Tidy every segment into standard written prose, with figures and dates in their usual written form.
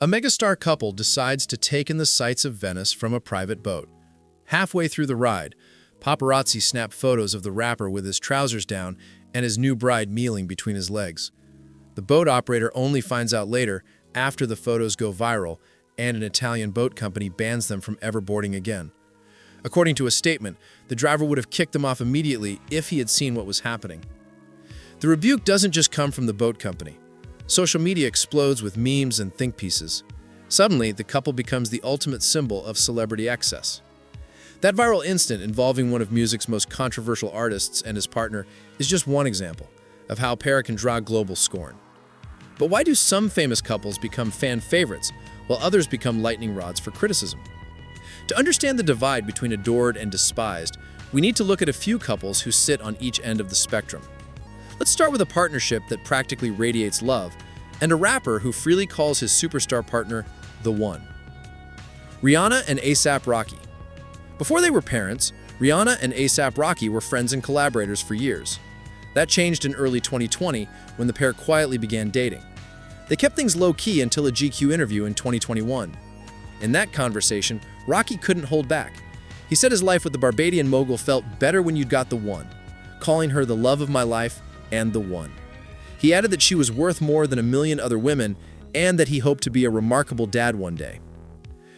A megastar couple decides to take in the sights of Venice from a private boat. Halfway through the ride, paparazzi snap photos of the rapper with his trousers down and his new bride kneeling between his legs. The boat operator only finds out later, after the photos go viral, and an Italian boat company bans them from ever boarding again. According to a statement, the driver would have kicked them off immediately if he had seen what was happening. The rebuke doesn't just come from the boat company. Social media explodes with memes and think pieces. Suddenly, the couple becomes the ultimate symbol of celebrity excess. That viral instant involving one of music's most controversial artists and his partner is just one example of how a pair can draw global scorn. But why do some famous couples become fan favorites while others become lightning rods for criticism? To understand the divide between adored and despised, we need to look at a few couples who sit on each end of the spectrum. Let's start with a partnership that practically radiates love, and a rapper who freely calls his superstar partner the one. Rihanna and A$AP Rocky. Before they were parents, Rihanna and A$AP Rocky were friends and collaborators for years. That changed in early 2020 when the pair quietly began dating. They kept things low-key until a GQ interview in 2021. In that conversation, Rocky couldn't hold back. He said his life with the Barbadian mogul felt better when you'd got the one, calling her the love of my life and the one. He added that she was worth more than a million other women and that he hoped to be a remarkable dad one day.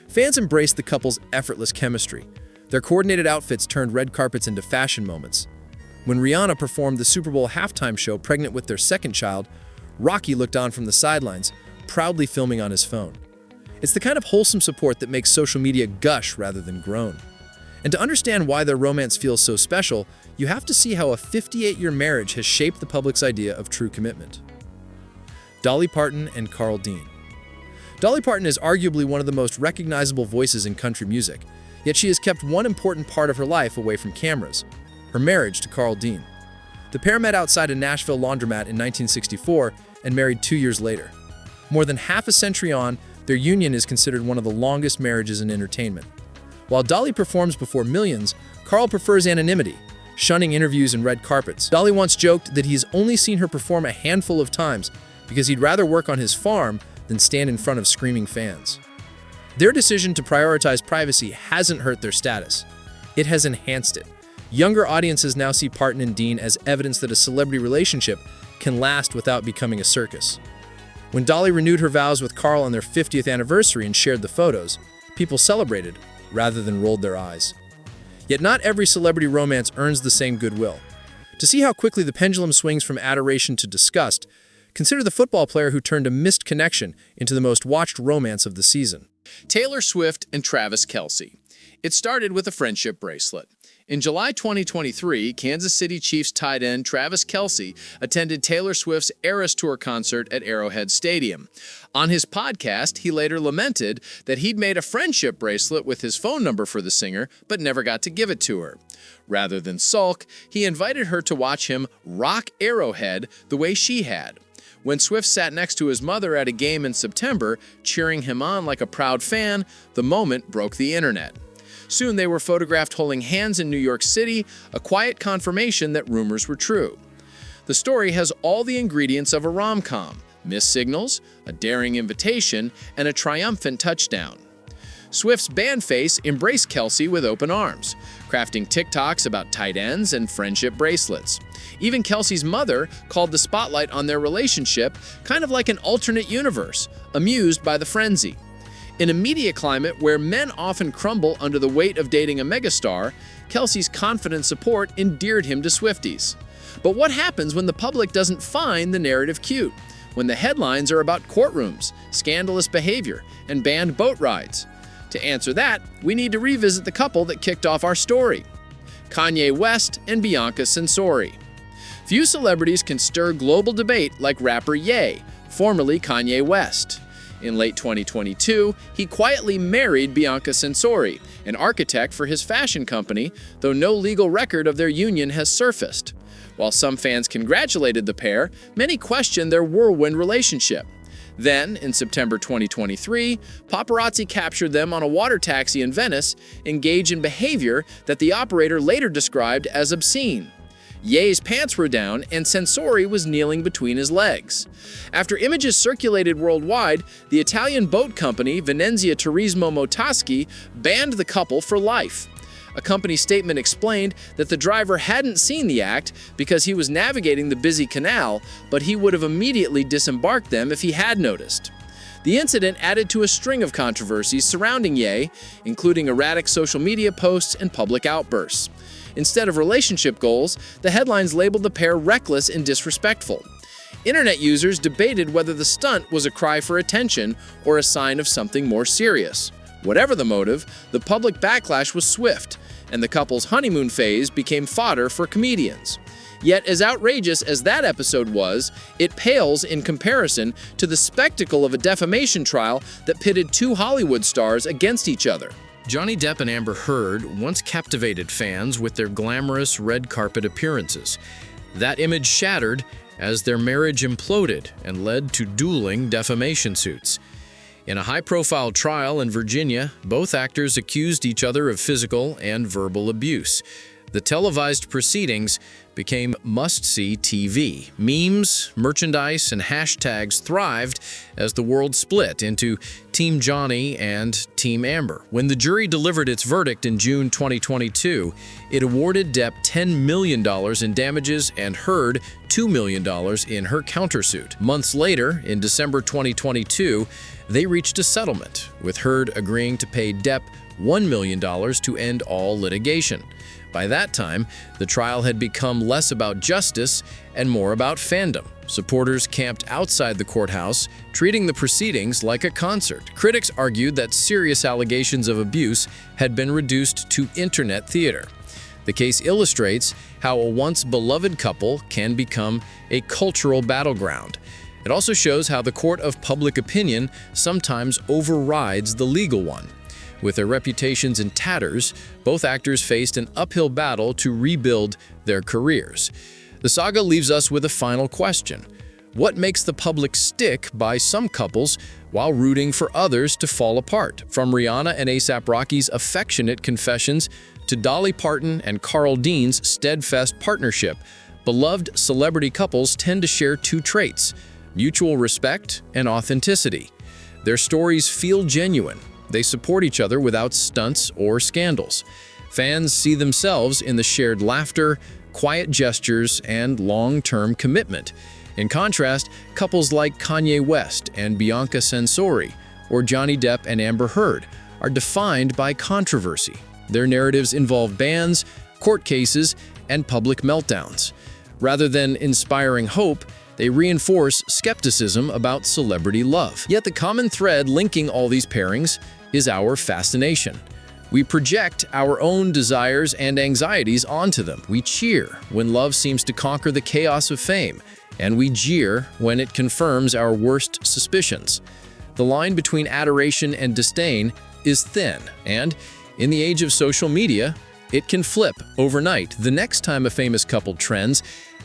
Fans embraced the couple's effortless chemistry. Their coordinated outfits turned red carpets into fashion moments. When Rihanna performed the Super Bowl halftime show pregnant with their second child, Rocky looked on from the sidelines, proudly filming on his phone. It's the kind of wholesome support that makes social media gush rather than groan. And to understand why their romance feels so special, you have to see how a 58-year marriage has shaped the public's idea of true commitment. Dolly Parton and Carl Dean. Dolly Parton is arguably one of the most recognizable voices in country music, yet she has kept one important part of her life away from cameras: her marriage to Carl Dean. The pair met outside a Nashville laundromat in 1964 and married 2 years later. More than half a century on, their union is considered one of the longest marriages in entertainment. While Dolly performs before millions, Carl prefers anonymity, shunning interviews and red carpets. Dolly once joked that he's only seen her perform a handful of times because he'd rather work on his farm than stand in front of screaming fans. Their decision to prioritize privacy hasn't hurt their status. It has enhanced it. Younger audiences now see Parton and Dean as evidence that a celebrity relationship can last without becoming a circus. When Dolly renewed her vows with Carl on their 50th anniversary and shared the photos, people celebrated rather than rolled their eyes. Yet not every celebrity romance earns the same goodwill. To see how quickly the pendulum swings from adoration to disgust, consider the football player who turned a missed connection into the most watched romance of the season. Taylor Swift and Travis Kelce. It started with a friendship bracelet. In July 2023, Kansas City Chiefs tight end Travis Kelce attended Taylor Swift's Eras Tour concert at Arrowhead Stadium. On his podcast, he later lamented that he'd made a friendship bracelet with his phone number for the singer, but never got to give it to her. Rather than sulk, he invited her to watch him rock Arrowhead the way she had. When Swift sat next to his mother at a game in September, cheering him on like a proud fan, the moment broke the internet. Soon they were photographed holding hands in New York City, a quiet confirmation that rumors were true. The story has all the ingredients of a rom-com: missed signals, a daring invitation, and a triumphant touchdown. Swift's band face embraced Kelce with open arms, crafting TikToks about tight ends and friendship bracelets. Even Kelce's mother called the spotlight on their relationship kind of like an alternate universe, amused by the frenzy. In a media climate where men often crumble under the weight of dating a megastar, Kelce's confident support endeared him to Swifties. But what happens when the public doesn't find the narrative cute? When the headlines are about courtrooms, scandalous behavior, and banned boat rides? To answer that, we need to revisit the couple that kicked off our story: Kanye West and Bianca Censori. Few celebrities can stir global debate like rapper Ye, formerly Kanye West. In late 2022, he quietly married Bianca Censori, an architect for his fashion company, though no legal record of their union has surfaced. While some fans congratulated the pair, many questioned their whirlwind relationship. Then, in September 2023, paparazzi captured them on a water taxi in Venice, engaged in behavior that the operator later described as obscene. Ye's pants were down, and Sensori was kneeling between his legs. After images circulated worldwide, the Italian boat company Venezia Turismo Motaschi banned the couple for life. A company statement explained that the driver hadn't seen the act because he was navigating the busy canal, but he would have immediately disembarked them if he had noticed. The incident added to a string of controversies surrounding Ye, including erratic social media posts and public outbursts. Instead of relationship goals, the headlines labeled the pair reckless and disrespectful. Internet users debated whether the stunt was a cry for attention or a sign of something more serious. Whatever the motive, the public backlash was swift, and the couple's honeymoon phase became fodder for comedians. Yet, as outrageous as that episode was, it pales in comparison to the spectacle of a defamation trial that pitted two Hollywood stars against each other. Johnny Depp and Amber Heard once captivated fans with their glamorous red carpet appearances. That image shattered as their marriage imploded and led to dueling defamation suits. In a high-profile trial in Virginia, both actors accused each other of physical and verbal abuse. The televised proceedings became must-see TV. Memes, merchandise, and hashtags thrived as the world split into Team Johnny and Team Amber. When the jury delivered its verdict in June 2022, it awarded Depp $10 million in damages and Heard $2 million in her countersuit. Months later, in December 2022, they reached a settlement, with Heard agreeing to pay Depp $1 million to end all litigation. By that time, the trial had become less about justice and more about fandom. Supporters camped outside the courthouse, treating the proceedings like a concert. Critics argued that serious allegations of abuse had been reduced to internet theater. The case illustrates how a once beloved couple can become a cultural battleground. It also shows how the court of public opinion sometimes overrides the legal one. With their reputations in tatters, both actors faced an uphill battle to rebuild their careers. The saga leaves us with a final question. What makes the public stick by some couples while rooting for others to fall apart? From Rihanna and A$AP Rocky's affectionate confessions to Dolly Parton and Carl Dean's steadfast partnership, beloved celebrity couples tend to share two traits: mutual respect and authenticity. Their stories feel genuine. They support each other without stunts or scandals. Fans see themselves in the shared laughter, quiet gestures, and long-term commitment. In contrast, couples like Kanye West and Bianca Sensori, or Johnny Depp and Amber Heard, are defined by controversy. Their narratives involve bans, court cases, and public meltdowns. Rather than inspiring hope, they reinforce skepticism about celebrity love. Yet the common thread linking all these pairings is our fascination. We project our own desires and anxieties onto them. We cheer when love seems to conquer the chaos of fame, and we jeer when it confirms our worst suspicions. The line between adoration and disdain is thin, and in the age of social media, it can flip overnight. The next time a famous couple trends,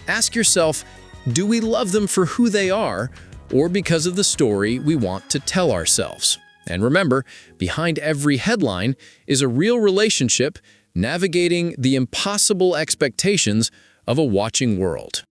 ask yourself, do we love them for who they are, or because of the story we want to tell ourselves? And remember, behind every headline is a real relationship navigating the impossible expectations of a watching world.